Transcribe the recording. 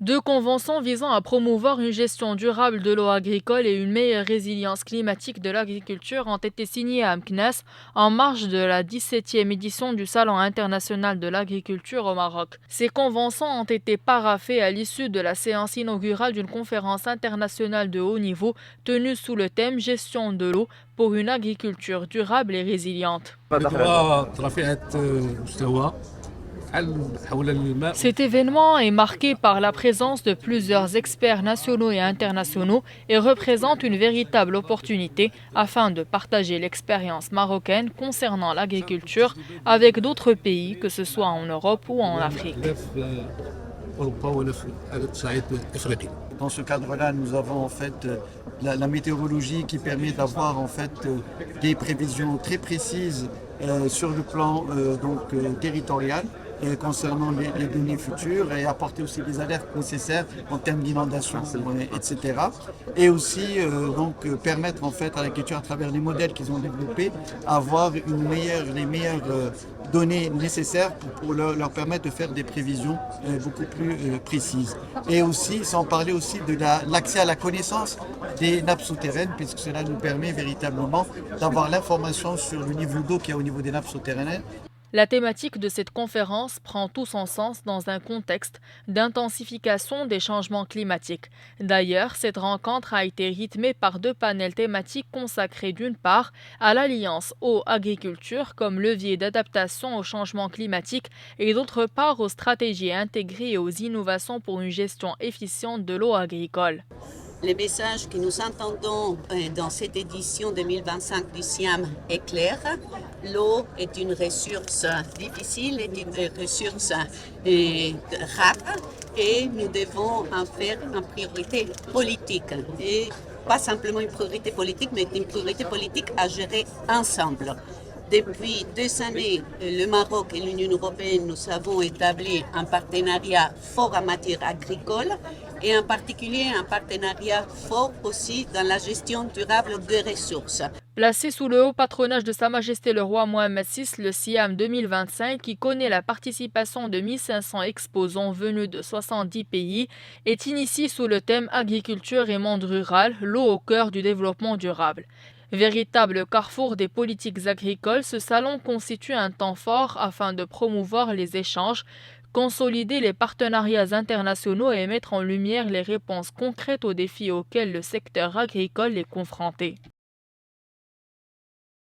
Deux conventions visant à promouvoir une gestion durable de l'eau agricole et une meilleure résilience climatique de l'agriculture ont été signées à Meknès en marge de la 17e édition du Salon international de l'agriculture au Maroc. Ces conventions ont été paraphées à l'issue de la séance inaugurale d'une conférence internationale de haut niveau tenue sous le thème Gestion de l'eau pour une agriculture durable et résiliente. Cet événement est marqué par la présence de plusieurs experts nationaux et internationaux et représente une véritable opportunité afin de partager l'expérience marocaine concernant l'agriculture avec d'autres pays, que ce soit en Europe ou en Afrique. Dans ce cadre-là, nous avons en fait la météorologie qui permet d'avoir en fait des prévisions très précises sur le plan territorial concernant les données futures et apporter aussi les alertes nécessaires en termes d'inondation, etc. Et aussi permettre en fait à l'agriculture à travers les modèles qu'ils ont développés avoir les meilleures données nécessaires pour leur permettre de faire des prévisions beaucoup plus précises. Et aussi, sans parler aussi de l'accès à la connaissance des nappes souterraines, puisque cela nous permet véritablement d'avoir l'information sur le niveau d'eau qu'il y a au niveau des nappes souterraines. La thématique de cette conférence prend tout son sens dans un contexte d'intensification des changements climatiques. D'ailleurs, cette rencontre a été rythmée par deux panels thématiques consacrés d'une part à l'Alliance eau-agriculture comme levier d'adaptation au changement climatique et d'autre part aux stratégies intégrées et aux innovations pour une gestion efficiente de l'eau agricole. Le message que nous entendons dans cette édition 2025 du SIAM est clair. L'eau est une ressource difficile, est une ressource rare et nous devons en faire une priorité politique. Et pas simplement une priorité politique, mais une priorité politique à gérer ensemble. Depuis 2 années, le Maroc et l'Union européenne, nous avons établi un partenariat fort en matière agricole et en particulier un partenariat fort aussi dans la gestion durable des ressources. Placé sous le haut patronage de Sa Majesté le roi Mohammed VI, le SIAM 2025, qui connaît la participation de 1500 exposants venus de 70 pays, est initié sous le thème Agriculture et monde rural, l'eau au cœur du développement durable. Véritable carrefour des politiques agricoles, ce salon constitue un temps fort afin de promouvoir les échanges, consolider les partenariats internationaux et mettre en lumière les réponses concrètes aux défis auxquels le secteur agricole est confronté.